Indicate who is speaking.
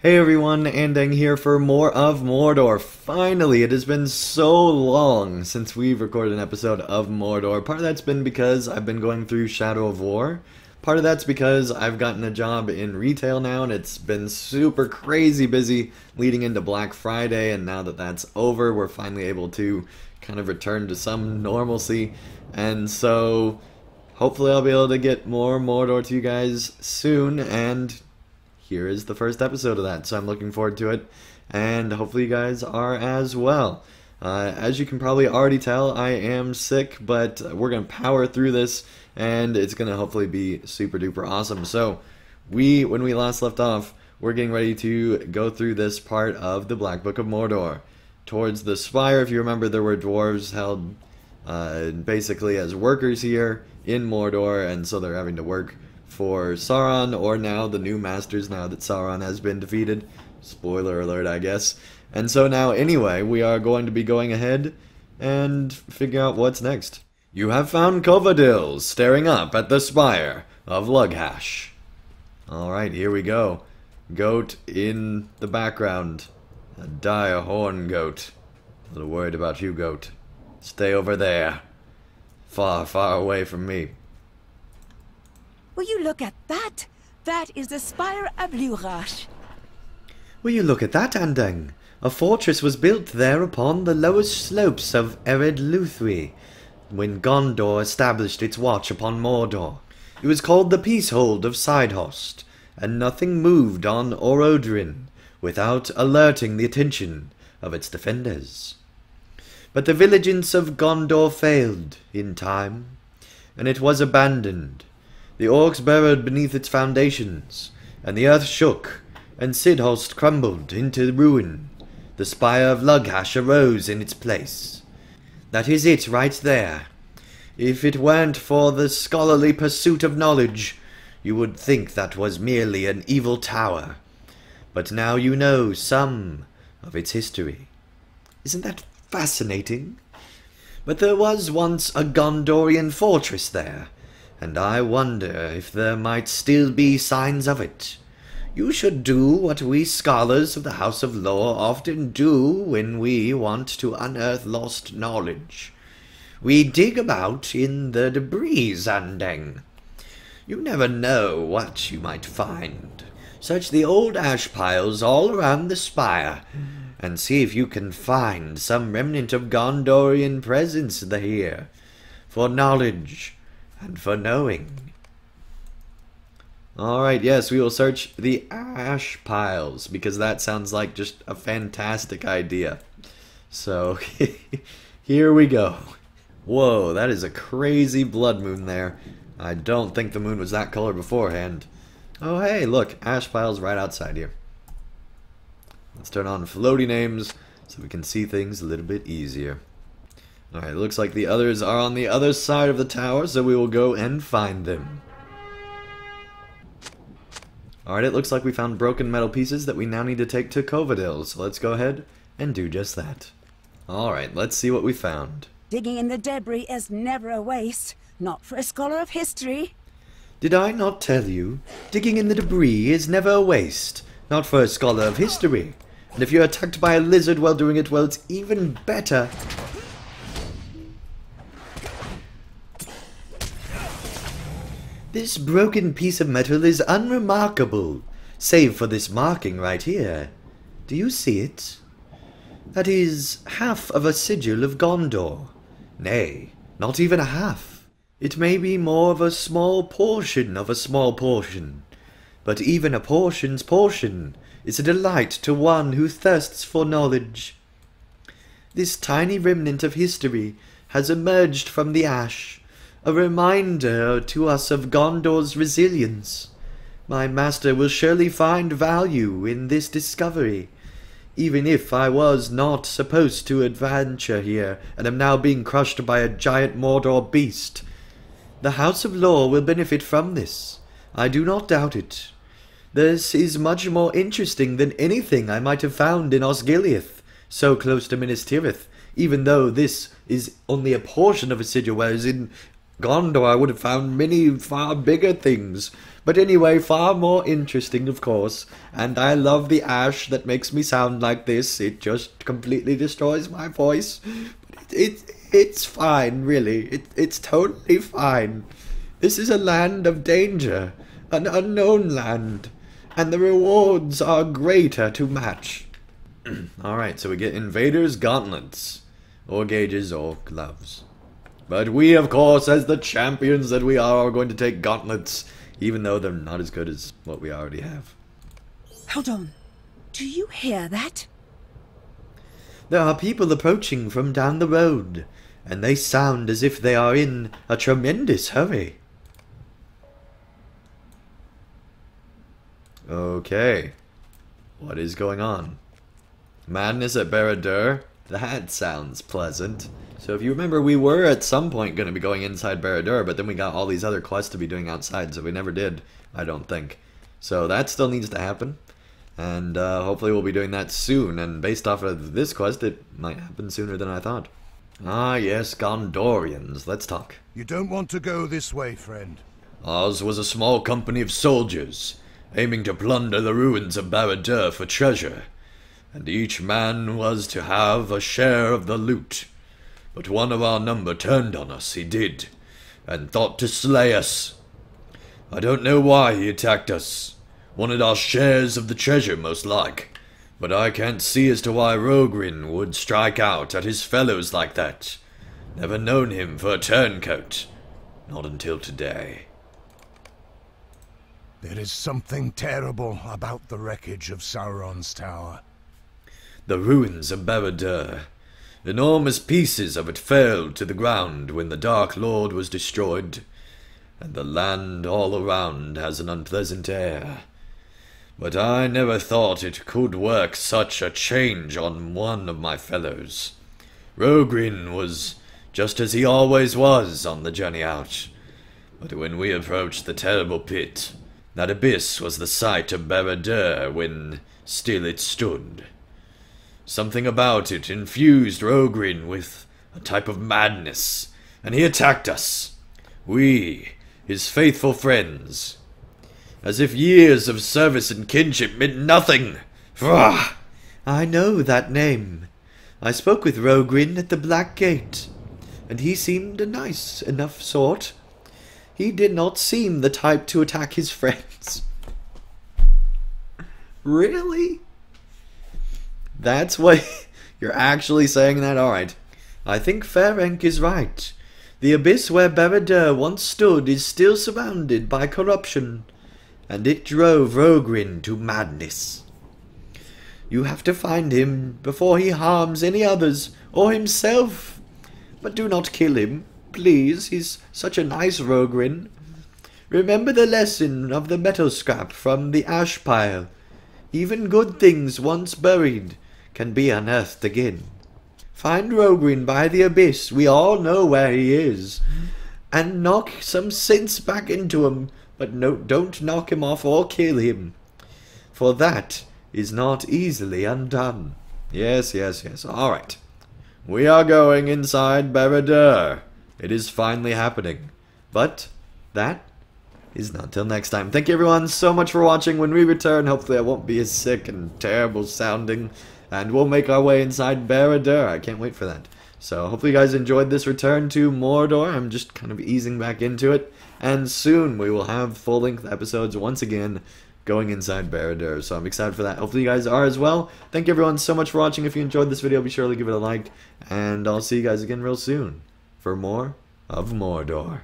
Speaker 1: Hey everyone, Andang here for more of Mordor. Finally, it has been so long since we've recorded an episode of Mordor. Part of that's been because I've been going through Shadow of War. Part of that's because I've gotten a job in retail now and it's been super crazy busy leading into Black Friday, and now that that's over, we're finally able to kind of return to some normalcy. And so hopefully I'll be able to get more Mordor to you guys soon, and here is the first episode of that, so I'm looking forward to it, and hopefully you guys are as well. As you can probably already tell, I am sick, but we're going to power through this, and it's going to hopefully be super duper awesome. So, when we last left off, we're getting ready to go through this part of the Black Book of Mordor. Towards the Spire, if you remember, there were dwarves held basically as workers here in Mordor, and so they're having to work for Sauron, or now the new masters, now that Sauron has been defeated. Spoiler alert, I guess. And so now, anyway, we are going to be going ahead and figure out what's next. You have found Covadil staring up at the spire of Lughash. Alright, here we go. Goat in the background. A dire horn goat. A little worried about you, goat. Stay over there. Far, far away from me.
Speaker 2: Will you look at that? That is the Spire of Lughash.
Speaker 1: Will you look at that, Andang? A fortress was built there upon the lowest slopes of Ered Luthri, when Gondor established its watch upon Mordor. It was called the Peacehold of Sidehost, and nothing moved on Orodrin without alerting the attention of its defenders. But the vigilance of Gondor failed in time, and it was abandoned. The orcs burrowed beneath its foundations, and the earth shook, and Sidhost crumbled into ruin. The spire of Lughash arose in its place. That is it right there. If it weren't for the scholarly pursuit of knowledge, you would think that was merely an evil tower. But now you know some of its history. Isn't that fascinating? But there was once a Gondorian fortress there, and I wonder if there might still be signs of it. You should do what we scholars of the House of Lore often do when we want to unearth lost knowledge. We dig about in the debris, Andang. You never know what you might find. Search the old ash piles all around the spire, and see if you can find some remnant of Gondorian presence here, for knowledge and for knowing. Alright, yes, we will search the ash piles, because that sounds like just a fantastic idea. So, here we go. Whoa, that is a crazy blood moon there. I don't think the moon was that color beforehand. Oh hey, look, ash piles right outside here. Let's turn on floaty names so we can see things a little bit easier. Alright, looks like the others are on the other side of the tower, so we will go and find them. Alright, it looks like we found broken metal pieces that we now need to take to Covadil, so let's go ahead and do just that. Alright, let's see what we found.
Speaker 2: Digging in the debris is never a waste, not for a scholar of history.
Speaker 1: Did I not tell you? Digging in the debris is never a waste, not for a scholar of history. And if you're attacked by a lizard while doing it, well, it's even better. This broken piece of metal is unremarkable, save for this marking right here. Do you see it? That is half of a sigil of Gondor. Nay, not even a half. It may be more of a small portion of a small portion, but even a portion's portion is a delight to one who thirsts for knowledge. This tiny remnant of history has emerged from the ash, a reminder to us of Gondor's resilience. My master will surely find value in this discovery, even if I was not supposed to adventure here and am now being crushed by a giant Mordor beast. The House of Lore will benefit from this. I do not doubt it. This is much more interesting than anything I might have found in Osgiliath, so close to Minas Tirith, even though this is only a portion of a sigil, whereas in Gondor, I would have found many far bigger things. But anyway, far more interesting, of course. And I love the ash that makes me sound like this. It just completely destroys my voice. But it's fine, really. It's totally fine. This is a land of danger. An unknown land. And the rewards are greater to match. Alright, so we get Invaders Gauntlets. Or gauges or gloves. But we, of course, as the champions that we are going to take gauntlets, even though they're not as good as what we already have.
Speaker 2: Hold on. Do you hear that?
Speaker 1: There are people approaching from down the road, and they sound as if they are in a tremendous hurry. Okay. What is going on? Madness at Barad-dûr? That sounds pleasant. So if you remember, we were at some point going to be going inside Barad-dûr, but then we got all these other quests to be doing outside, so we never did, I don't think. So that still needs to happen, and hopefully we'll be doing that soon, and based off of this quest, it might happen sooner than I thought. Ah yes, Gondorians, let's talk.
Speaker 3: You don't want to go this way, friend.
Speaker 1: Ours was a small company of soldiers, aiming to plunder the ruins of Barad-dûr for treasure, and each man was to have a share of the loot. But one of our number turned on us, he did, and thought to slay us. I don't know why he attacked us. Wanted our shares of the treasure, most like. But I can't see as to why Rogrin would strike out at his fellows like that. Never known him for a turncoat. Not until today.
Speaker 3: There is something terrible about the wreckage of Sauron's tower.
Speaker 1: The ruins of Barad-dûr. Enormous pieces of it fell to the ground when the Dark Lord was destroyed, and the land all around has an unpleasant air. But I never thought it could work such a change on one of my fellows. Rogrin was just as he always was on the journey out, but when we approached the terrible pit, that abyss was the site of Barad-dûr when still it stood. Something about it infused Rogrin with a type of madness, and he attacked us. We, his faithful friends. As if years of service and kinship meant nothing. Frah! I know that name. I spoke with Rogrin at the Black Gate, and he seemed a nice enough sort. He did not seem the type to attack his friends. Really? That's what you're actually saying that? Alright. I think Ferenc is right. The abyss where Barad-dûr once stood is still surrounded by corruption, and it drove Rogrin to madness. You have to find him before he harms any others, or himself. But do not kill him, please. He's such a nice Rogrin. Remember the lesson of the metal scrap from the ash pile. Even good things once buried can be unearthed again. Find Rogrin by the abyss, we all know where he is, and knock some sense back into him, but no, don't knock him off or kill him, for that is not easily undone. Yes, yes, yes. Alright. We are going inside Barad-dûr. It is finally happening. But that is not till next time. Thank you everyone so much for watching. When we return, hopefully I won't be as sick and terrible sounding, and we'll make our way inside Barad-dûr. I can't wait for that. So hopefully you guys enjoyed this return to Mordor. I'm just kind of easing back into it, and soon we will have full-length episodes once again going inside Barad-dûr. So I'm excited for that. Hopefully you guys are as well. Thank you everyone so much for watching. If you enjoyed this video, be sure to give it a like, and I'll see you guys again real soon for more of Mordor.